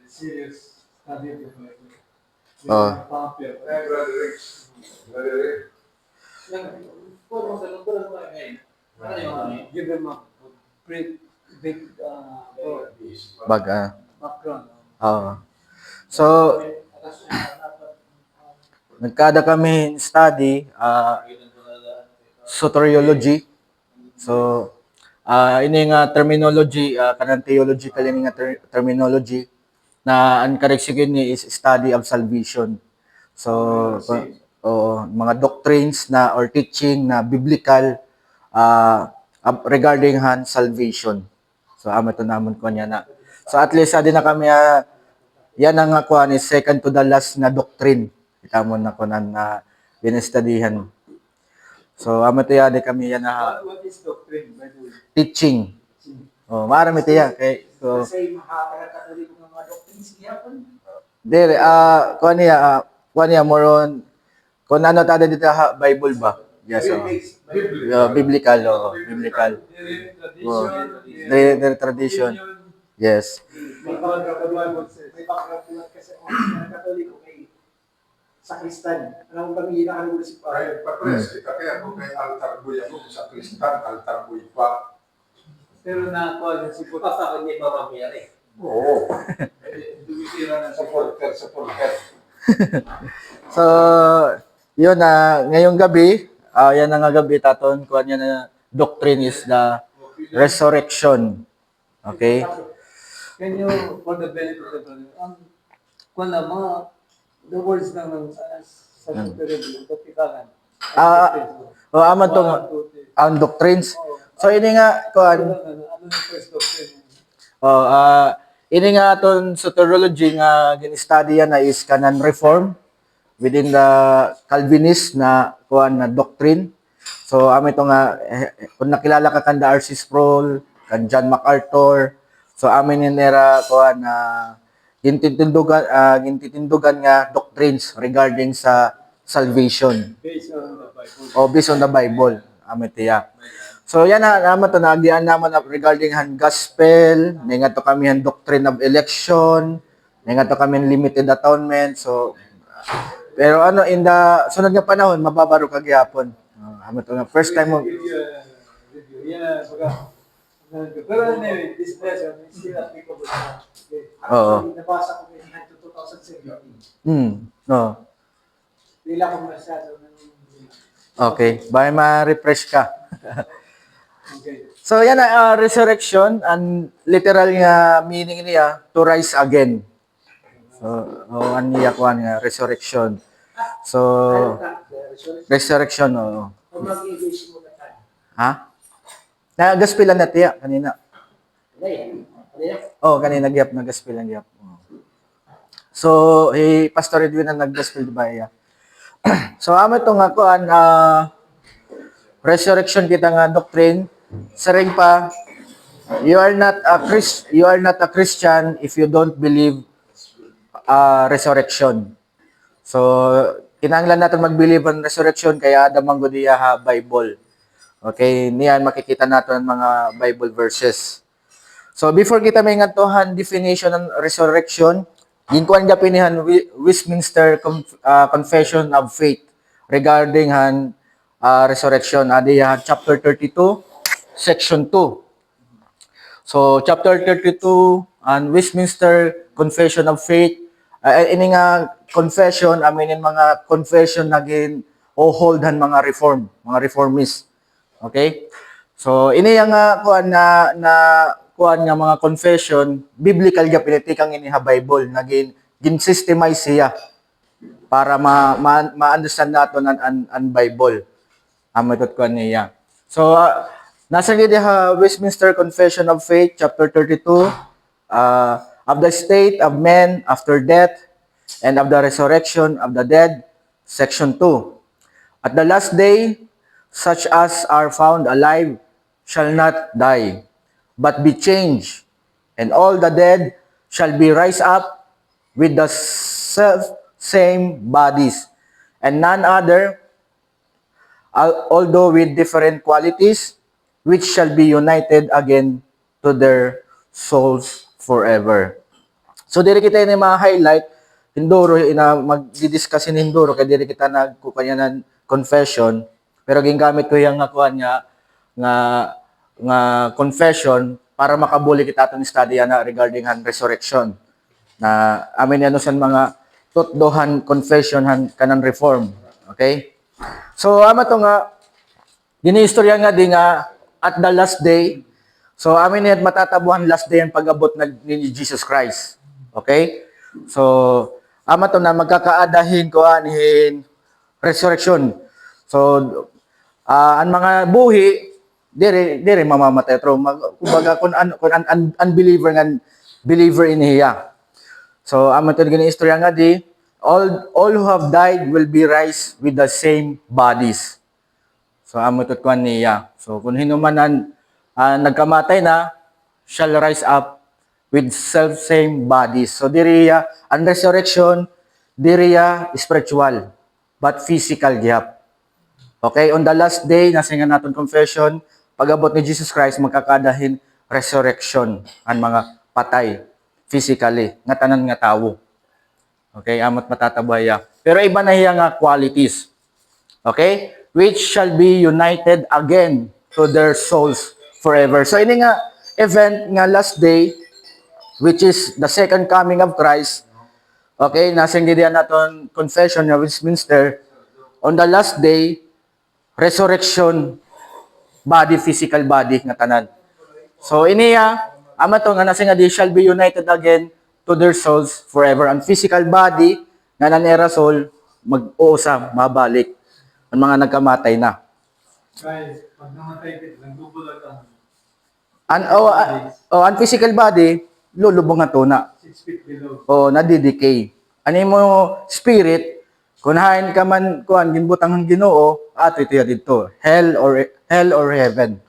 serious study of the Bible. Oh. Give them a big background. Oo. So, nagkada kami in study, soteriology. So, ini nga terminology, kanang theological ini nga terminology na ang correct ni is study of salvation. So, mga doctrines na or teaching na biblical regarding han salvation. So, amo to namon ko niya na. So, at least adi na kami yan ang kuan is second to the last na doctrine. Kita mo na kunan na binestadihan. So, amo to adi kami yan na What is doctrine, by the way? teaching. Oh, marami tiya kay so Kasi makakataliko ng mga doctrines gihapon. dire kuan niya more on kung ano tada dito Bible ba? Yes. Biblical, biblical. Their tradition. Yes. May background kasi ang Katoliko kay sakristan. Alam mo kami inaano si Kahit pa pres, kaya kung may altar boy ako sa Kristan, altar boy pa. pero na ko si Puta sa kanya mamamiyari. Oo. Dumisira ng Supporter. So, yun na ngayong gabi, yan nga gabi taton kuan niya na doctrine is the resurrection. Okay? Can you, for the benefit of the kung na mga the words ng sa Bible, kapitalan. Aman tong ang doctrines. So ini nga kuan Ano yung first doctrine? ini nga aton soteriology nga gin-study na is kanan reform within the Calvinist na kuan na doctrine. So amo ito nga kung nakilala ka kan R.C. Sproul, kan John MacArthur, so amin ni nera kuan na gintitindugan nga doctrines regarding sa salvation. Based on the Bible. Based on the Bible. Amo tiya. So yan na naman to nagian naman regarding han gospel, ninga to kami han doctrine of election, ninga to kami limited atonement. So pero ano in the sunod nga panahon mababaro kag gyapon. Amo to nga first time mo. Yeah, pero anyway, this lesson is still applicable. Oo. Nabasa ko in 2017. No. Dila ko masyado ng Okay, bye ma-refresh ka. okay. So yan na resurrection and literal nga meaning niya to rise again. So an niya kuan nga resurrection. So resurrection Mag-English mo ka. ha? Nagaspilan na tiya kanina. Kanina gyap nagaspilan gyap. So Pastor Edwin na naggaspil ba iya? So amo to nga kuan resurrection kita nga doctrine saring pa you are not a Christian if you don't believe resurrection. So kinahanglan natin mag-believe on resurrection kaya ada man gud iya Bible. Okay, niyan makikita natin ang mga Bible verses. So before kita may ngadtohan definition ng resurrection, ginkuan gapin nihan Westminster Confession of Faith regarding han resurrection adiya chapter 32 section 2. So chapter 32 and Westminster Confession of Faith ini nga confession aminin mga confession nagin hold han mga reformist. Okay? So ini yang kuan na kuan nga mga confession biblical ga pinitikang ini Bible nagin gin-systemize siya para ma-understand naton ang Bible. Amatot kuan niya. So nasa gid Westminster Confession of Faith chapter 32 of the state of men after death and of the resurrection of the dead section 2. At the last day such as are found alive shall not die, but be changed, and all the dead shall be raised up with the same bodies, and none other, although with different qualities, which shall be united again to their souls forever. So diri kita ini ma-highlight Hindoro ina magdi-discuss in Hindoro kay diri kita nagkukanyanan confession pero gingamit ko yang nga kuan nga confession para makabuli kita atong study na regarding han resurrection na amin ano sa mga tutdohan confession han kanan reform. Okay? So ama to nga giniistorya nga di nga at the last day. So amin niya matatabuhan last day ang pag-abot ni Jesus Christ. Okay? So ama to na magkakaadahin ko anihin resurrection. So ang mga buhi dire mamamatay pero kumbaga kun unbeliever ngan believer in hiya. So ama to giniistorya nga di all who have died will be rise with the same bodies. So amo to kuan niya. So kung hinuman nagkamatay na shall rise up with self-same bodies. So diriya ang resurrection diriya spiritual but physical gihap. Okay, on the last day nasa nga naton confession pag-abot ni Jesus Christ magkakadahin resurrection ang mga patay physically nga tanan nga tawo. Okay, amot matatabaya. Pero iba na hiya nga qualities. Okay? Which shall be united again to their souls forever. So ini nga event nga last day which is the second coming of Christ. Okay, nasing diyan naton confession nga Westminster on the last day resurrection body physical body nga tanan. So iniya ama to nga nasing nga they shall be united again to their souls forever. Ang physical body nga nanera soul mag-uusam mabalik ang mga nagkamatay na. Guys, pag namatay ka, nagbubulag ang Ang physical body, lulubong nga to na. 6 feet below. Nadidecay. Ano mo spirit, kunahain ka man, kuhan, ginbutang ang Ginoo, ato ito dito. Hell or heaven.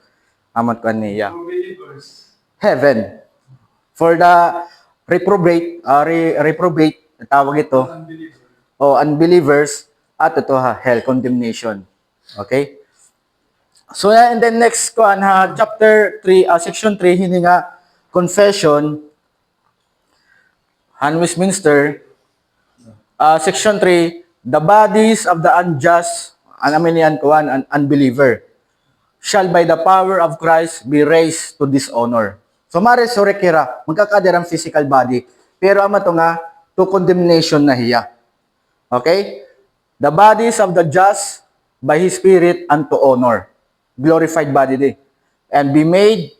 Amat kuhan niya. For believers, Heaven. For the reprobate, tawag ito, unbelievers. unbelievers, at ito hell, condemnation. Okay? So, and then next kuan chapter 3, section 3, hindi nga confession, Han Westminster, section 3, the bodies of the unjust, amin yan kuan, an unbeliever, shall by the power of Christ be raised to dishonor. So, ma-resurrect kira, magkakadirang physical body, pero ama to nga, to condemnation na hiya. Okay? The bodies of the just by His Spirit unto honor. Glorified body di. And be made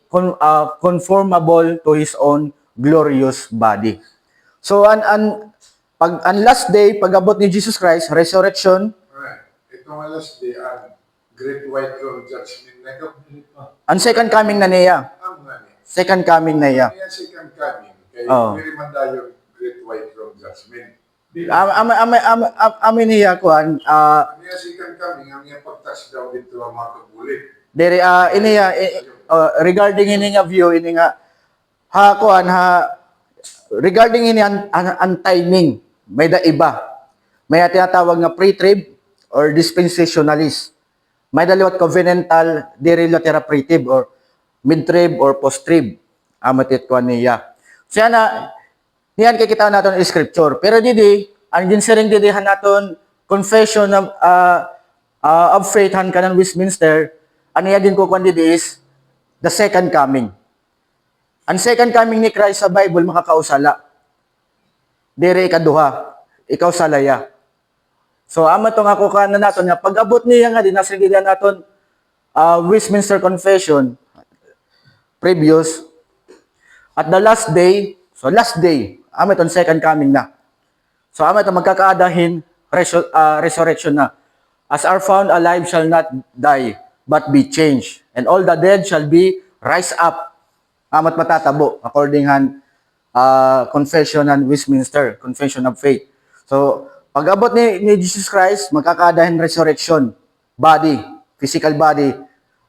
conformable to His own glorious body. So, ang last day, pag-abot ni Jesus Christ, resurrection, Alright. Ito nga last day, ang Great White Throne Judgment na ito. ang second coming na niya. Ang nga niya. Second coming na niya. Kaya second coming, kaya Oh. very man tayo Great White Throne Judgment. Amin niya kuan, Ang nga second coming, ang nga pag-touch daw dito ang mga kabulit. dere regarding ini nga view ini nga regarding ini ang timing may da iba may tinatawag nga pre-trib or dispensationalist may daliwat covenantal dere therapeutic or mid-trib or post-trib amatit ko niya siya na niyan kay kita naton in scripture pero didi ang ginsiring didi naton confession of faith han kanan Westminster ano yan ko kundi is the second coming. Ang second coming ni Christ sa Bible makakausala. Dire ikaduha, ikaw salaya. So ama to nga ko kana naton nga pag-abot niya nga din nasigida naton Westminster Confession previous at the last day, so last day, ama to second coming na. So ama to magkakaadahin resurrection na. As are found alive shall not die but be changed. And all the dead shall be rise up. Amat matatabo. According han confession ng Westminster, confession of faith. So, pag-abot ni Jesus Christ, magkakadahin resurrection. Body, physical body.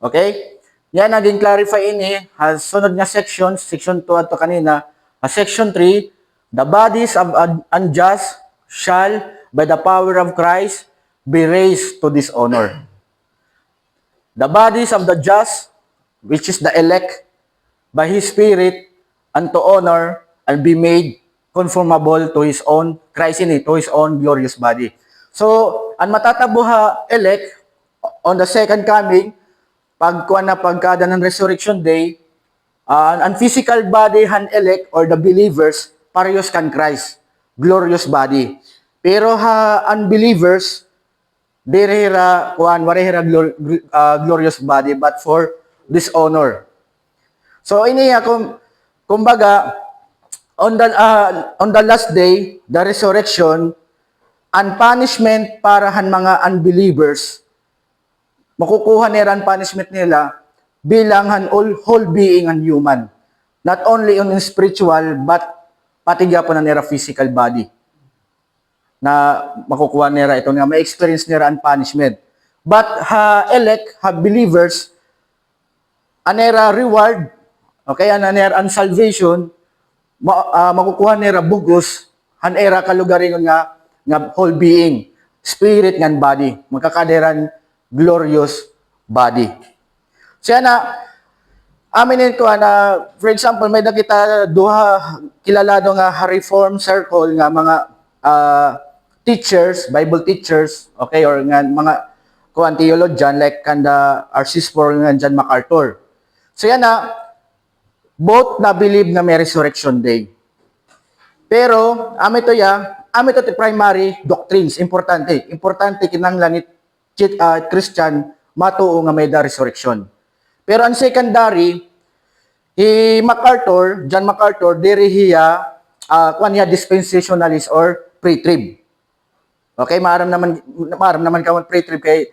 Okay? Yan, naging clarify ini. Sunod nga section 2 ato kanina. Section 3, the bodies of unjust shall, by the power of Christ, be raised to dishonor. The bodies of the just, which is the elect, by His Spirit, unto honor, and be made conformable to his own Christ in it, to his own glorious body. So, ang matatabo ha elect on the second coming, pagkada ng resurrection day, ang physical body han elect or the believers, parehas kan Christ, glorious body. Pero ha unbelievers, direhira kuan warehira glorious body but for dishonor. So iniya kumbaga on the last day, the resurrection, ang punishment para han mga unbelievers, makukuha nila ang punishment nila bilang han whole being and human. Not only on spiritual, but pati gyapon na nila physical body. Na makukuha nila ito nga, may experience nila ang punishment. But ha elect, ha believers, anera reward, okay, anera ang salvation, makukuha nila bugos, han era kalugarin nga whole being, spirit ngan body, magkakaderan glorious body. So yan na, aminin ko na, for example, may nakita duha kilalado nga reform circle nga mga teachers, Bible teachers, okay, or nga mga kuan theologian like kanda R.C. Sproul nga John MacArthur. So yan na, both na believe na may resurrection day. Pero ito primary doctrines, importante kinahanglan ni Christian matuo nga may da resurrection. Pero ang secondary, John MacArthur, diri hiya kuan niya dispensationalist or pre-trib. Okay, maaram naman ka pre-trib kay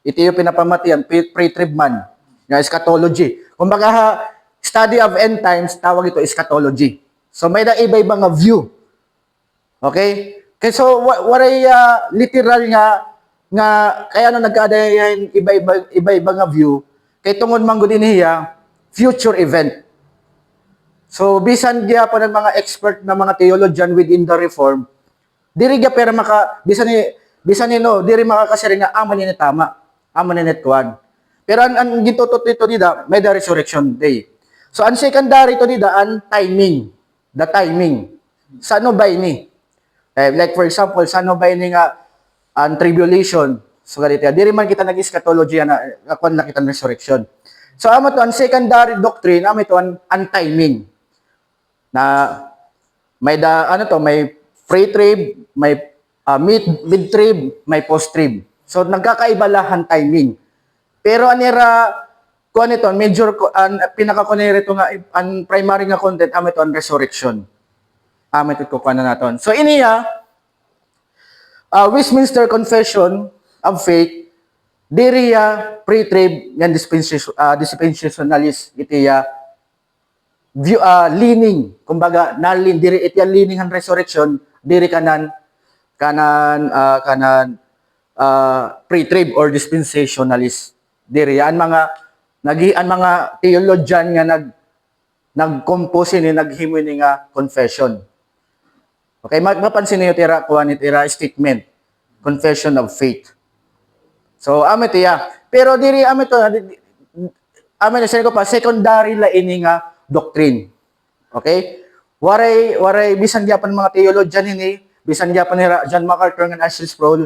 ito yung pinapamatian, pre-trib man, nga eschatology. Kumbaga, study of end times, tawag ito eschatology. So, may da iba-iba nga view. Okay? Kaya so, waray literal nga kaya nagkaadayan iba-iba nga view, kay tungod manggod niya, future event. So, bisan diya po ng mga expert na mga theologian within the Reform, diri ga pero bisan ni no diri makakasiri nga aman ni tama aman ni kuan pero ang gitutot dito nida may the resurrection day. So ang secondary to nida ang the timing sano ba ini like for example sano ba ini nga ang tribulation, so ganito diri man kita nag-eschatology na kuan nakita ng resurrection. So amo to ang secondary doctrine, amo to ang timing na may may pre-trib, may mid-trib, may post-trib. So, nagkakaiba lahan timing. Pero anira, kung ito, major, pinaka-kunere ito nga, ang primary nga content, ito ang resurrection. Ito kukuha na natin. So, iniya, Westminster Confession of Faith, diriya pre-trib, yan dispensationalist, itiya, view leaning, kumbaga nalin diri itiya leaning ang resurrection diri kanan pre-trib or dispensationalist diri ang mga theologian nga nagcompose ni naghimo ni nga confession. Okay, mapansin niyo tira kuan tira statement, confession of faith. So tiya, pero diri ko pa secondary la ini nga doctrine. Okay? Waray bisan gyapon mga theologian ini, bisan gyapon ni John MacArthur nga R.C. Sproul,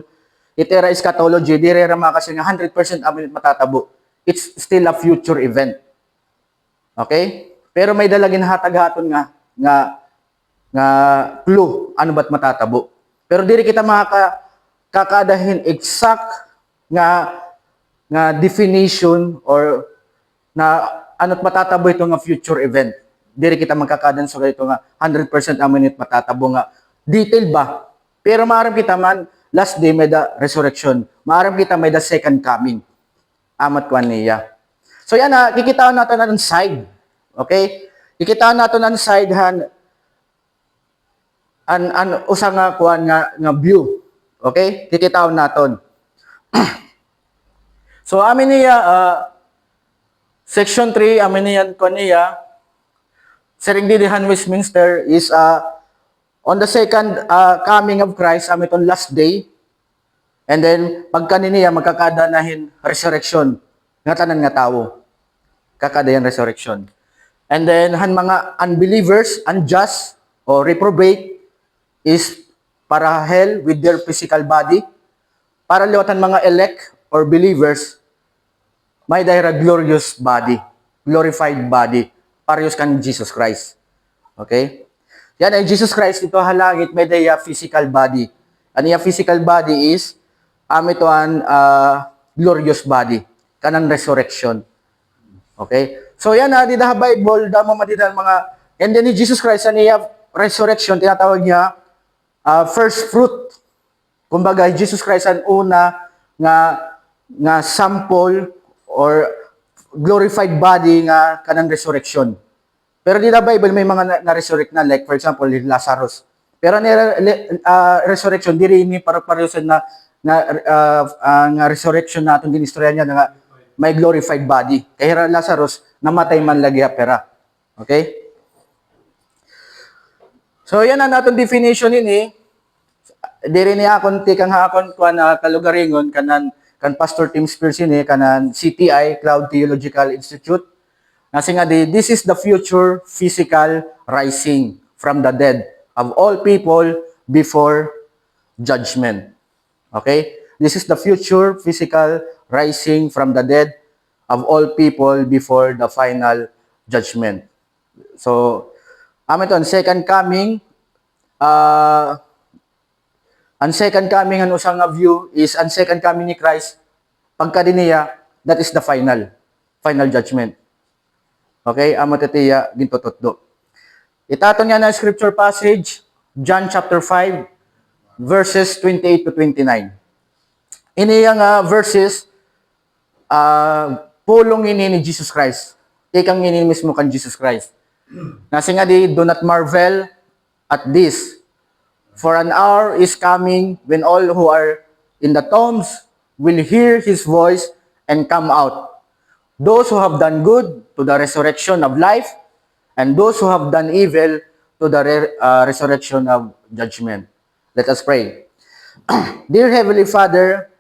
itera eschatology, dire ra makasi nga 100% amin matatabo. It's still a future event. Okay? Pero may dalagin hatag-haton nga clue ano ba't matatabo. Pero diri kita kakadahin exact nga definition or na ano't matatabo ito nga future event. Diri kita magkakadan so ito nga 100% amin matatabo nga detail ba. Pero maaram kita man last day may the resurrection. Maaram kita may the second coming. Amat kuan niya. So yan kikitaan natin ang side. Okay? Kikitaan natin ang side usa nga kuan nga view. Okay? Kikitaan natin. So amin niya Section 3, amin niyan ko niya, Seringdidihan Westminster is on the second coming of Christ, amin itong last day. And then, pagka niya, magkakadanahin resurrection nga tanan nga tao. Kakadayan resurrection. And then, han mga unbelievers, unjust, or reprobate, is para hell with their physical body. Para liwatan mga elect or believers, may dahira glorious body, glorified body, parehas kan Jesus Christ. Okay? Yan ay Jesus Christ, ito halangit, may daya physical body. Ano yung physical body is, ito ang glorious body, kanang resurrection. Okay? So yan di the Bible, damo madidan mga, and then ni Jesus Christ, ano yung resurrection, tinatawag niya, first fruit. Kumbaga, Jesus Christ ang una nga sample or glorified body nga kanang resurrection. Pero di na Bible may mga na-resurrect na, like for example, Lazarus. Pero ni resurrection diri ni parehosan nga resurrection na atong ginistorya niya nga may glorified body. Kaya Lazarus namatay man lagi pera. Okay? So yan ang atong definition ini. Diri niya akong tikang hakon kuan kalugaringon kan Pastor Tim Spears ini kanan CTI Cloud Theological Institute. Kasi nga this is the future physical rising from the dead of all people before judgment. Okay? This is the future physical rising from the dead of all people before the final judgment. So, second coming, ang second coming ang usang view is ang second coming ni Christ pagka niya, that is the final judgment. Okay, amo tetiya gintototdo. Itaton niya na scripture passage, John chapter 5 verses 28 to 29. Ini yang verses pulong ini ni Jesus Christ. Ikang ini mismo kan Jesus Christ. Nasi nga do not marvel at this. For an hour is coming when all who are in the tombs will hear his voice and come out. Those who have done good to the resurrection of life, and those who have done evil to the resurrection of judgment. Let us pray. Dear Heavenly Father,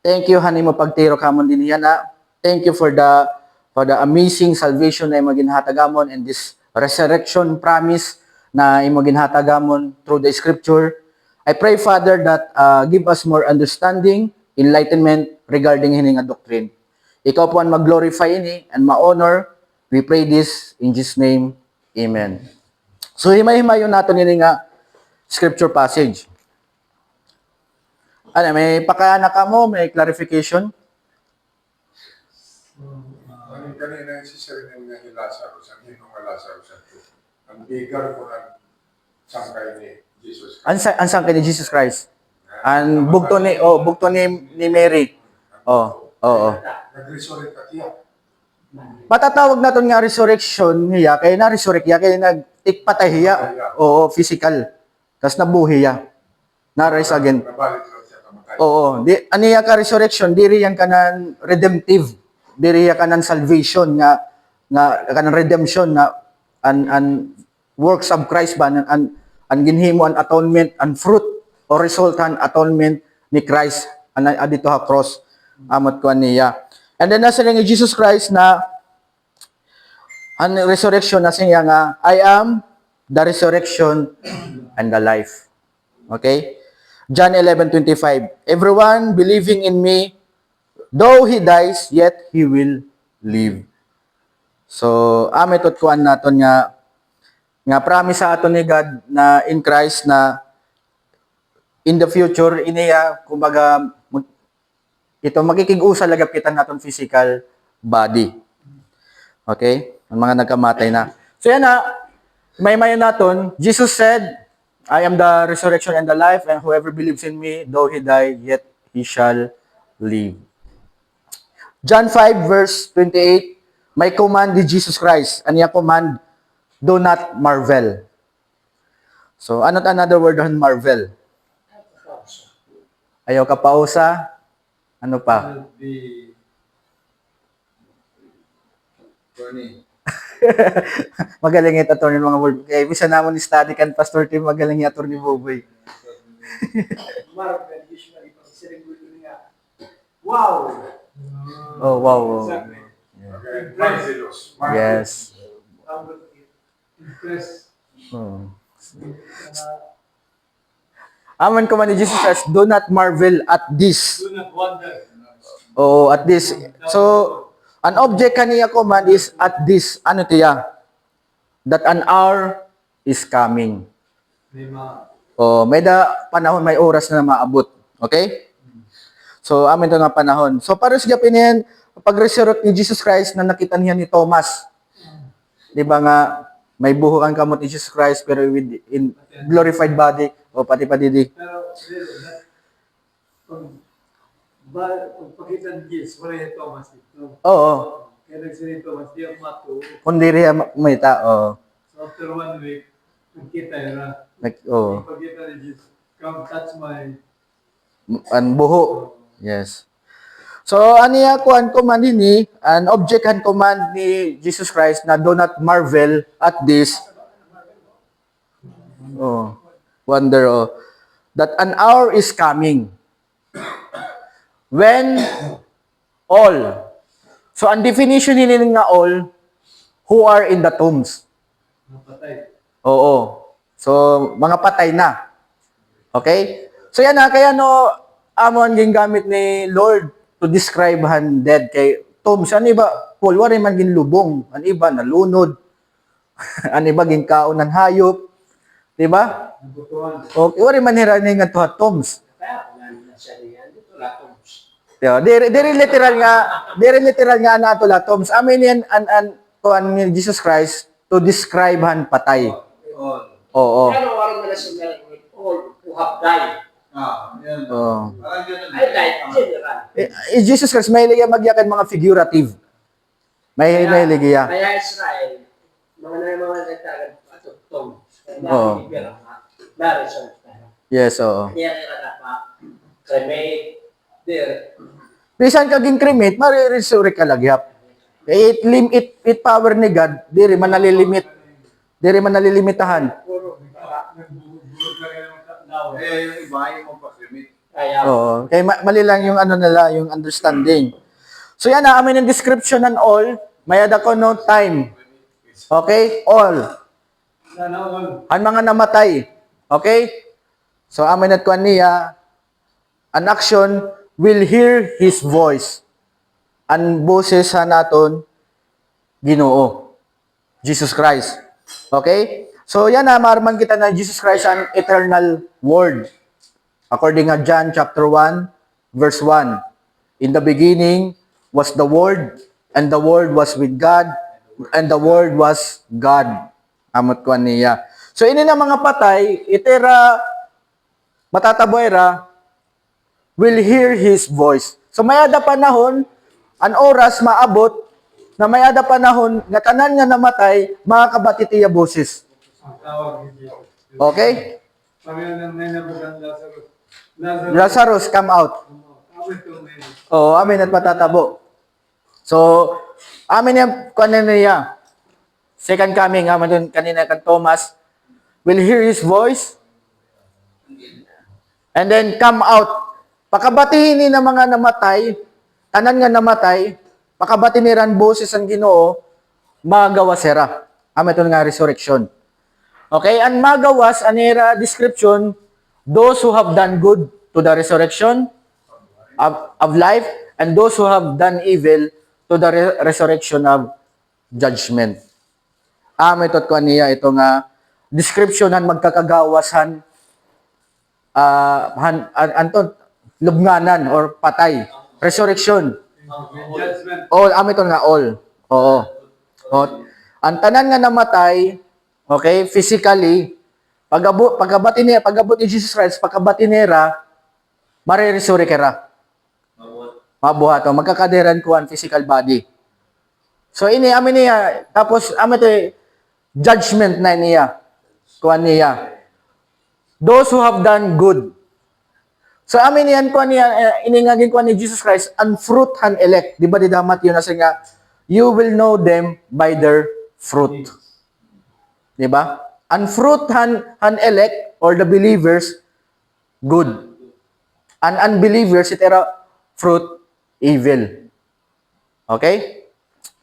thank you hanimo pagtiro kamon din na. Thank you for the amazing salvation na imong ginhatagamon and this resurrection promise na imong ginhatagamon through the scripture. I pray, Father, that give us more understanding, enlightenment regarding hining doctrine. Ikaw po ang mag-glorify ini and ma-honor. We pray this in Jesus' name. Amen. So, himay-himayon nato nini nga scripture passage. Ano, may pakana ka mo, may clarification? Kanina si Sir ni Lazarus, ang hinong Lazarus ang bigar ko ng sangkay ni Jesus Christ. Ang sangkay ni Jesus Christ. Ang bugto ni Mary. Oo. Nag-resurrect ka tiya. Matatawag naton nga resurrection niya kay na-resurrect niya kay nagtikpatay hiya. Oo, physical. Tas nabuhi niya. Na-rise again. Nabalik lang siya kamatay. Oo, aniya ka resurrection, diri yan kanan redemptive. Diri yan kanan salvation nga kanan redemption na an works of Christ ba an ginhimo an atonement, an fruit or resultant atonement ni Christ adito ha cross amot ko niya. And then nasa ni Jesus Christ na an resurrection na siya nga I am the resurrection and the life. Okay? John 11:25. Everyone believing in me, though he dies, yet he will live. So, ametot kuan naton nga promise sa aton ni God na in Christ na in the future iniya kumbaga ito magkikig-usa lagapitan naton physical body. Okay? Ang mga nagkamatay na. So yan may naton, Jesus said, I am the resurrection and the life, and whoever believes in me, though he die, yet he shall live. John 5 verse 28, may command ni Jesus Christ. Ano yung command? Do not marvel. So, ano't another word on marvel? Ayaw ka pausa? Ano pa? Magaling yung attorney mga word. Kaya bisa namon ni study kan Pastor Tim, magaling yung attorney Boboy. Wow! Oh, wow. Exactly. Okay, marvelous. Yes. Impress. Oh. Aman ko man ni Jesus Christ, do not marvel at this. Do not wonder. Oo, at this. So, an object kaniya ko man is at this. Ano tiya? That an hour is coming. May mga O, may panahon, may oras na maabot. Okay? So, amin to nga panahon. So, pares gapin yan, pag-resurrect ni Jesus Christ na nakita niya ni Thomas. Di ba nga, may buhukan kamot ni Jesus Christ pero with in glorified body o pati padidi. pero pag pagpakita ni Jesus, wala yung Thomas dito. Oo. Kaya nagsabi Thomas, di ang mato. Kundi rin may tao. So after 1 week, nagkita yun na. Oo. Pagkita ni Jesus, come touch my... An buho. Yes. So, aniya ko an command ni, an object an command ni Jesus Christ na do not marvel at this. Oh, wonder that an hour is coming when all. So, ang definition nila nga all, who are in the tombs. Napatay. Oo. So, mga patay na. Okay? So, yan na. Kaya no, amon gingamit ni Lord to describe han dead kay tombs. Ano iba? Paul, wari man ginlubong. Ano iba? Nalunod. Ano iba? Ginkaon ng hayop. Diba? Nabutuan. Okay. Wari man hiranin nga to ha tombs. Kaya, wala na siya riyan. Dito na tombs. Diri literal nga na ato la tombs. Amin yan kuan ni Jesus Christ to describe han patay. Oo. Pero walang na siya meron with all who have died. Yan. Oo. Parang ganun. I died, general. Jesus Christ, may ligya magyakan mga figurative. May ligya. Kaya Israel, mga nagtagan patutong. Oo. Meron siya. Yes, oo. Kaya na pa, cremate, there. Bisan ka cremate, mariresurrect ka lagyap. It power ni God, diri man nalilimit. Diri man nalilimitahan. Puro, Nagbubulog lang yan ng tao. Yung iba, yung magpakrimit. kaya, Oo. Kaya mali lang yung ano nila, yung understanding. So yan na, amin yung description and all. Mayada ko no time. Okay? All. Sana all. Ang mga namatay. Okay? So amin at kuan niya, an action will hear His voice. Ang boses sa naton, Ginoo. Jesus Christ. Okay? So yan na, maaraman kita na Jesus Christ ang eternal word. According to John chapter 1, verse 1. In the beginning was the Word, and the Word was with God, and the Word was God. Amot ko niya. So ini na mga patay, itera matataboyra will hear His voice. So mayada panahon, an oras maabot, na mayada panahon, nga tanan nga namatay, makakabatitiya boses. Ang tawag ni Jesus. Okay? Panginoon ng nainabutan Lazarus. Lazarus, come out. Awit ko ngayon. Oo, amin at matatabo. So, amin yung kanina niya. Second coming, amin dun kanina kan Thomas, will hear His voice, and then come out. Pakabatihin ni na mga namatay, tanan nga namatay, pakabati ni ran boses ang Ginoo, magawas sera. Amin ito nga resurrection. Okay, and magawas, anira description, those who have done good to the resurrection of life, and those who have done evil to the resurrection of judgment. Ito ko niya, ito nga, description ng magkakagawasan, lubnganan or patay. Resurrection. Judgment. All, ito nga all. Oo. Ang tanan nga namatay, okay, physically, pagabot ni Jesus Christ, pagkabati nera, mariresurrect era. Mabuhat o magkakaderan ko ang physical body. So ini amin niya, tapos amin ito judgment na niya. Kuan niya. Those who have done good. So amin niyan kuan niya, iningagin kuan ni Jesus Christ, and fruit han elect. Di ba di damat yun nasa nga, you will know them by their fruit. Di ba? And fruit han elect, or the believers, good. And unbelievers, itera fruit, evil. Okay?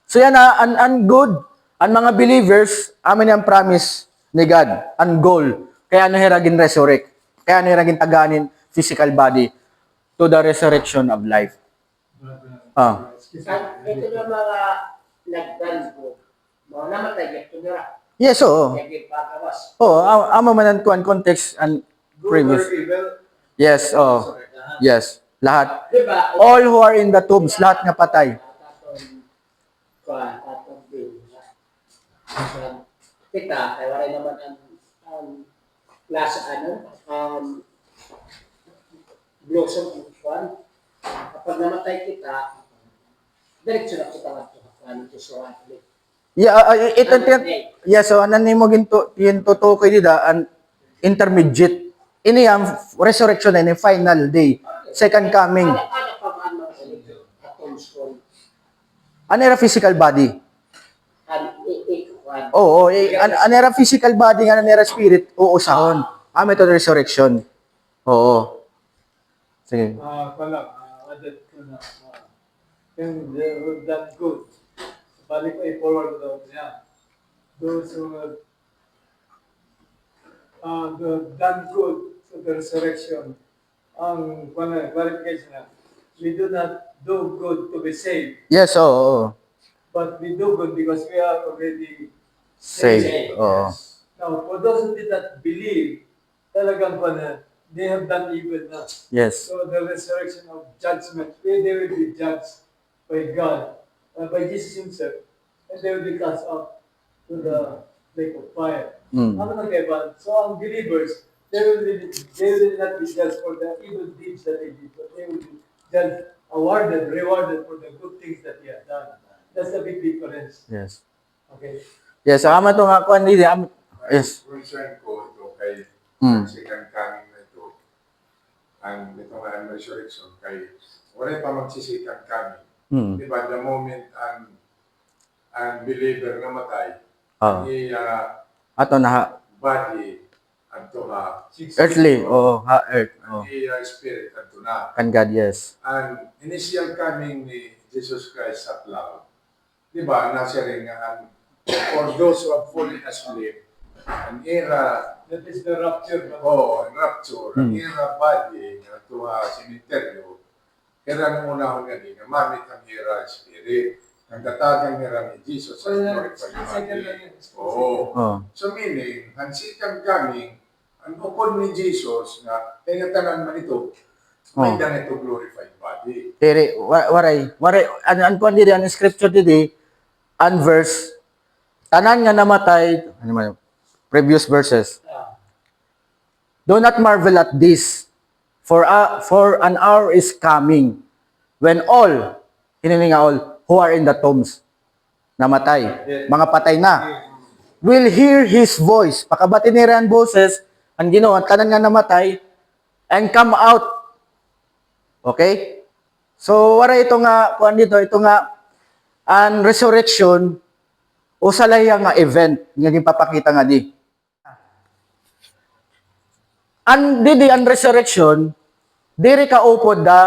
So yan na, ang good, ang mga believers, amin ang promise ni God, ang goal. Kaya ano hiragin resurrect. kaya niragin taganin physical body to the resurrection of life. Ah. At ito yung mga nagdanbo. Mga namatay, ito nila. Yes, oo. Kaya pagawas. Oo, amo man ang context and previous. Yes, oh. Yes, lahat. Diba? All who are in the tombs, lahat nga patay. Tatong bill. Kita, kaya wala naman ang klase blossom of one. Kapag namatay kita, diretso na kita nga ito sa atin. Yeah, yes, so anan nimo ginto yung tutukoy dida an intermediate. Ini ang resurrection ini final day, second coming. Ano pa man mga salito? Atong strong. Ano era physical body? Ikuan. Oo, ano era physical body nga ano era spirit, oo sahon. Ito resurrection. Oo. Sige. Added ko na, yung done good. Balik ay forward daw niya. Those who have done good to the resurrection, ang clarification na, we do not do good to be saved, Yes, oo. but we do good because we are already Saved. Oo. Now, for those who did not believe, talagang they have done evil na. Yes. So the resurrection of judgment, they will be judged by God, by Jesus Himself, and they will be cast out to the lake of fire. Mm. Ano nagkaiba? So ang believers, they will not be judged for the evil deeds that they did, but they will be judged, rewarded for the good things that they have done. That's the big difference. Yes. Okay. Yes, ama to nga kuan dili. Yes. Concern ko ito kay second coming na ito. Ang ito nga ang resurrection kay wala pa magsisikan kami. Mm. Di ba, the moment ang believer namatay, Oh. Ato na body adto ha, earthly, oo, ha earth. Oh. spirit adto na. Kan God, yes. Ang initial coming ni Jesus Christ sa cloud, di ba, nasa rin nga for those who have fallen asleep, ang era, That is the rapture. ang rapture, ang era body nga to cemetery, era ng unahon nga din, mamit ang era spirit. Ang katagang nila ni Jesus So, sa glorified second lang body. yun. Oo. Oh. So meaning, ang second coming, ang ukod ni Jesus na tingatanan man ito, may ganito glorified body. Pero waray an kuan diri an scripture diri an verse tanan nga namatay ano man previous verses. Do not marvel at this, for an hour is coming when all hiniling nga all who are in the tombs namatay, mga patay na, will hear His voice. Pakabati ni ang boses, ang Ginoo, ang tanan nga namatay, and come out. Okay? So, wala ito nga, kuan dito, ito nga, ang resurrection, o salaya nga event, nga ipapakita nga di. Ang ang resurrection, diri ka upod the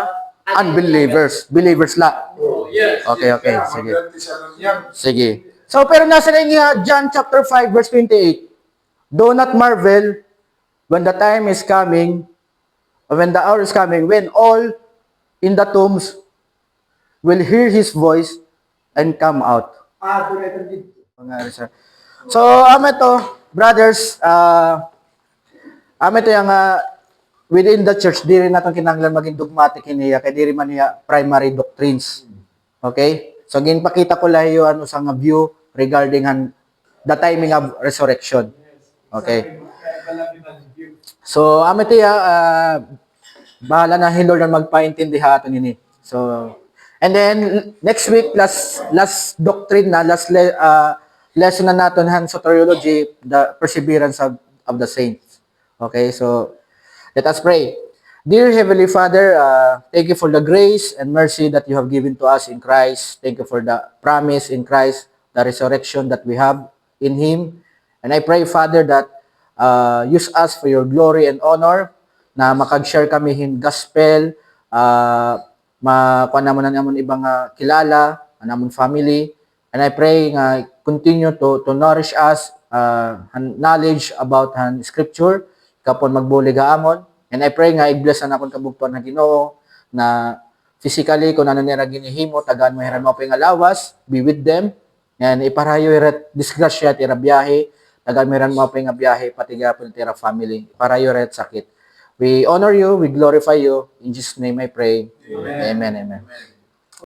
unbelievers, believers la. Yes. Okay, sige. Magdalti sa yan. Sige. So, pero nasa rin nga, John chapter 5, verse 28, do not marvel when the time is coming, when the hour is coming, when all in the tombs will hear His voice and come out. So, to, brothers, to yung within the church, di rin natin kinanglan maging dogmatic niya, kaya di rin man niya primary doctrines. Okay? So, ginpakita ko lang yung sa nga view regarding the timing of resurrection. Okay? So, to bahala na Lord na magpaintindi ato nini. So, and then, next week, last doctrine na, lesson na natin sa soteriology, the perseverance of the saints. Okay? So, let us pray. Dear Heavenly Father, thank you for the grace and mercy that you have given to us in Christ. Thank you for the promise in Christ, the resurrection that we have in Him. And I pray, Father, that use us for your glory and honor, na makag-share kami in gospel, makuha naman na naman ibang kilala, naman family. And I pray continue to nourish us knowledge about Scripture, kapon magbuli gaamon. And I pray nga i-bless na akong kabugtuan na Ginoo na physically kung ano nila ginihimo tagaan mo hiran mo pa nga lawas, be with them. And iparayo irat disgrasya tira biyahe, tagaan mo hiran mo pa nga biyahe pati gyapon tira family. Iparayo irat sakit. We honor you, we glorify you. In Jesus' name I pray. Amen. Amen.